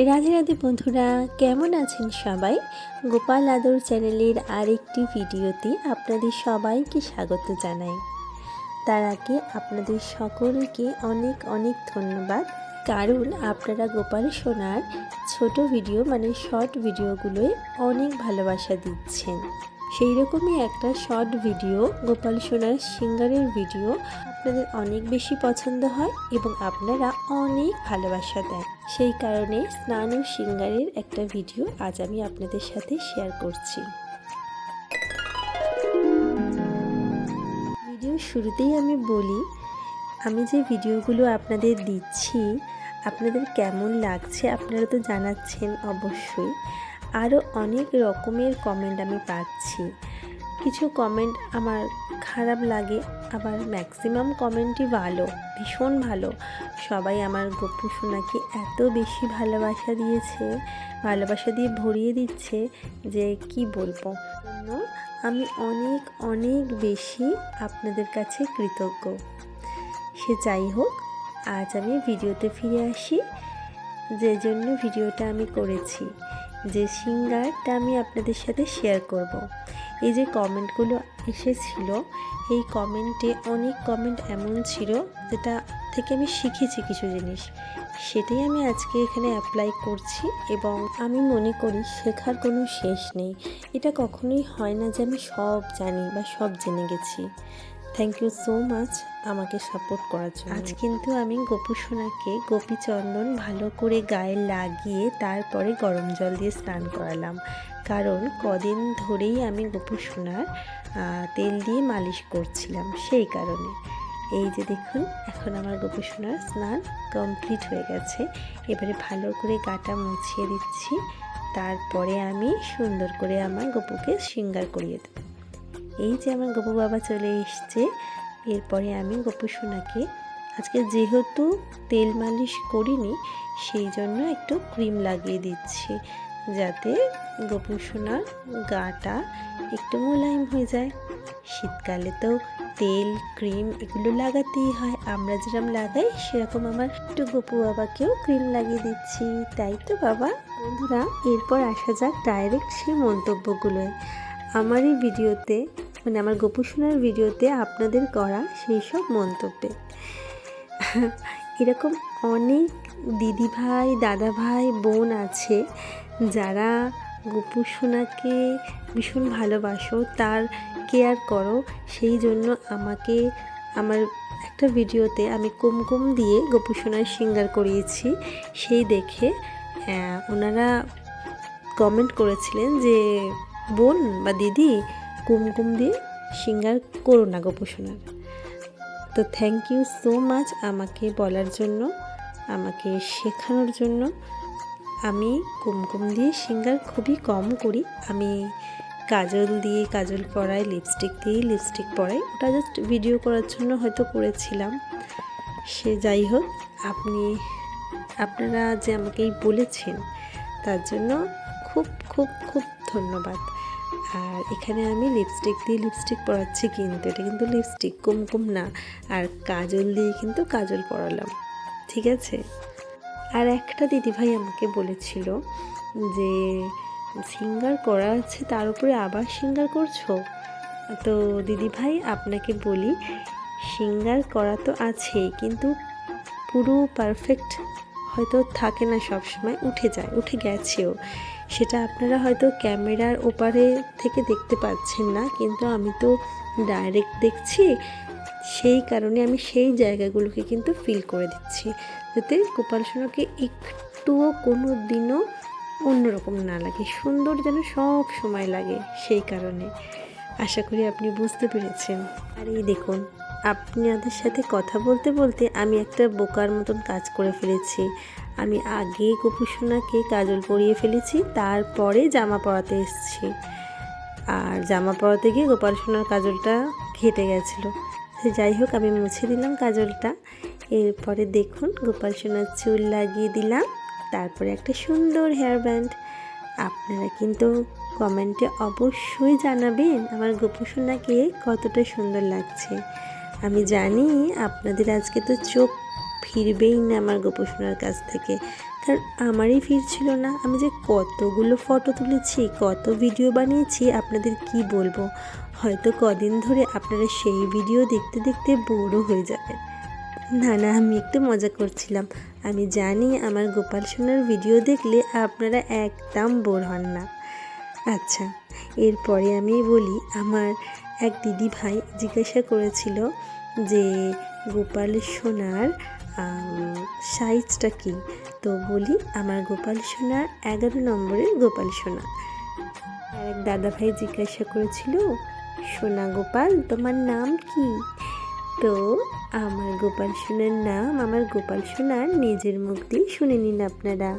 রাধে রাধে বন্ধুরা, কেমন আছেন সবাই? গোপাল আদর চ্যানেলের আরেকটি ভিডিওতে আপনাদের সবাইকে স্বাগত জানাই। তার আগে আপনাদের সকলকে অনেক অনেক ধন্যবাদ, কারণ আপনারা গোপাল সোনার ছোট ভিডিও মানে শর্ট ভিডিওগুলোয় অনেক ভালোবাসা দিচ্ছেন। সেই রকমই একটা শর্ট ভিডিও গোপাল সোনার সিঙ্গারের ভিডিও আপনাদের অনেক বেশি পছন্দ হয় এবং আপনারা অনেক ভালোবাসা দেন। সেই কারণে স্নান ও সিঙ্গারের একটা ভিডিও আজ আমি আপনাদের সাথে শেয়ার করছি। ভিডিওর শুরুতেই আমি বলি, আমি যে ভিডিওগুলো আপনাদের দিচ্ছি আপনাদের কেমন লাগছে আপনারা তো জানাচ্ছেন অবশ্যই। আরও অনেক রকমের কমেন্ট আমি পাচ্ছি। কিছু কমেন্ট আমার খারাপ লাগে, আবার ম্যাক্সিমাম কমেন্টই ভালো, ভীষণ ভালো। সবাই আমার গপু সোনাকে এত বেশি ভালোবাসা দিয়েছে, ভালোবাসা দিয়ে ভরিয়ে দিচ্ছে যে কি বলবো। আমি অনেক অনেক বেশি আপনাদের কাছে কৃতজ্ঞ। সে যাই হোক, আজ আমি ভিডিওতে ফিরে আসি। যে জন্য ভিডিওটা আমি করেছি, যে সিঙ্গারটা আমি আপনাদের সাথে শেয়ার করব। এই যে কমেন্টগুলো এসেছিল, এই কমেন্টে অনেক কমেন্ট এমন ছিল যেটা থেকে আমি শিখেছি কিছু জিনিস, সেটাই আমি আজকে এখানে অ্যাপ্লাই করছি। এবং আমি মনে করি শেখার কোনো শেষ নেই। এটা কখনোই হয় না যে আমি সব জানি বা সব জেনে গেছি। থ্যাংক ইউ সো মাচ আমাকে সাপোর্ট করার জন্য। আজ কিন্তু আমি গপু সোনাকে গোপী চন্দন ভালো করে গায়ে লাগিয়ে তারপরে গরম জল দিয়ে স্নান করালাম, কারণ কদিন ধরেই আমি গপু সোনার তেল দিয়ে মালিশ করছিলাম, সেই কারণে। এই যে দেখুন, এখন আমার গপু সোনার স্নান কমপ্লিট হয়ে গেছে। এবারে ভালো করে গাটা মুছিয়ে দিচ্ছি, তারপরে আমি সুন্দর করে আমার গপুকে সিঙ্গার করিয়ে দেব। এই যে আমার গপু বাবা চলে এসছে। এরপরে আমি গপু সোনাকে আজকে যেহেতু তেল মালিশ করিনি, সেই জন্য একটু ক্রিম লাগিয়ে দিচ্ছি, যাতে গপু সোনার গাটা একটু মোলায়েম হয়ে যায়। শীতকালে তো তেল ক্রিম এগুলো লাগাতেই হয়, আমরা যেরকম লাগাই সেরকম আমার একটু গপু বাবাকেও ক্রিম লাগিয়ে দিচ্ছি, তাই তো বাবা? বন্ধুরা, এরপর আসা যাক ডাইরেক্ট সেই মন্তব্যগুলোয়। আমার এই ভিডিওতে মানে আমার গপু সোনার ভিডিওতে আপনাদের করা সেই সব মন্তব্যে এরকম অনেক দিদি ভাই, দাদা ভাই, বোন আছে যারা গপু সোনাকে ভীষণ ভালোবাসো, তার কেয়ার করো। সেই জন্য আমাকে আমার একটা ভিডিওতে আমি কুমকুম দিয়ে গপু সোনার সিঙ্গার করিয়েছি, সেই দেখে ওনারা কমেন্ট করেছিলেন যে বোন বা দিদি, কুমকুম দিয়ে সিঙ্গার করো না গপু সোনার। তো থ্যাংক ইউ সো মাচ আমাকে বলার জন্য, আমাকে শেখানোর জন্য। আমি কুমকুম দিয়ে সিঙ্গার খুবই কম করি। আমি কাজল দিয়ে কাজল পরাই, লিপস্টিক দিয়ে লিপস্টিক পরাই। ওটা জাস্ট ভিডিও করার জন্য হয়তো করেছিলাম। সে যাই হোক, আপনারা যে আমাকে বলেছেন তার জন্য খুব খুব খুব ধন্যবাদ। আর এখানে আমি লিপস্টিক দিয়ে লিপস্টিক পরাচ্ছি, কিন্তু এটা কিন্তু লিপস্টিক, কুমকুম না। আর কাজল দিয়ে কিন্তু কাজল পরালাম, ঠিক আছে? আর একটা দিদিভাই আমাকে বলেছিল যে সিঙ্গার করা আছে তার উপরে আবার সিঙ্গার করছো। তো দিদিভাই আপনাকে বলি, সিঙ্গার করা তো আছেই, কিন্তু পুরো পারফেক্ট হয়তো থাকে না সব সময়, উঠে যায়, উঠে গেছেও। সেটা আপনারা হয়তো ক্যামেরার ওপারে থেকে দেখতে পাচ্ছেন না, কিন্তু আমি তো ডাইরেক্ট দেখছি, সেই কারণে আমি সেই জায়গাগুলোকে কিন্তু ফিল করে দিচ্ছি, যাতে গোপাল সোনাকে একটুও কোনো দিনও অন্যরকম না লাগে, সুন্দর যেন সব সময় লাগে। সেই কারণে আশা করি আপনি বুঝতে পেরেছেন। আর এই দেখুন, আপনাদের সাথে কথা বলতে বলতে আমি একটা বোকার মতন কাজ করে ফেলেছি। আমি আগে গপু সোনাকে কাজল পরিয়ে ফেলেছি, তারপরে জামা পরাতে এসেছি। আর জামা পরাতে গিয়ে গোপাল সোনার কাজলটা ঘেটে গেছিলো। যাই হোক, আমি মুছে দিলাম কাজলটা। এরপরে দেখুন গোপাল সোনার চুল লাগিয়ে দিলাম, তারপরে একটা সুন্দর হেয়ার ব্যান্ড। আপনারা কিন্তু কমেন্টে অবশ্যই জানাবেন আমার গপু সোনাকে কতটা সুন্দর লাগছে। আমি জানি আপনাদের আজকে তো চোখ ফিরবেই না আমার গপু সোনার কাছ থেকে, কারণ আমারই ফিড ছিল না। আমি যে কতগুলো ফটো তুলেছি, কত ভিডিও বানিয়েছি আপনাদের কি বলবো। হয়তো কদিন ধরে আপনারা সেই ভিডিও দেখতে দেখতে বোরও হয়ে যাবেন। না না, আমি একটু মজা করছিলাম। আমি জানি আমার গোপাল সোনার ভিডিও দেখলে আপনারা একদম বোর হন না। আচ্ছা, এরপরে আমি বলি, আমার এক দিদি ভাই জিজ্ঞাসা করেছিল যে গোপাল সোনার সাইজটা কী। তো বলি, আমার গোপাল সোনা 11 নম্বরের গোপাল সোনা। আর এক দাদা ভাই জিজ্ঞাসা করেছিল, সোনা গোপাল তোমার নাম কি? তো আমার গোপাল সোনার নাম আমার গোপাল সোনার নিজের মুখ দিয়ে শুনে নিন আপনারা।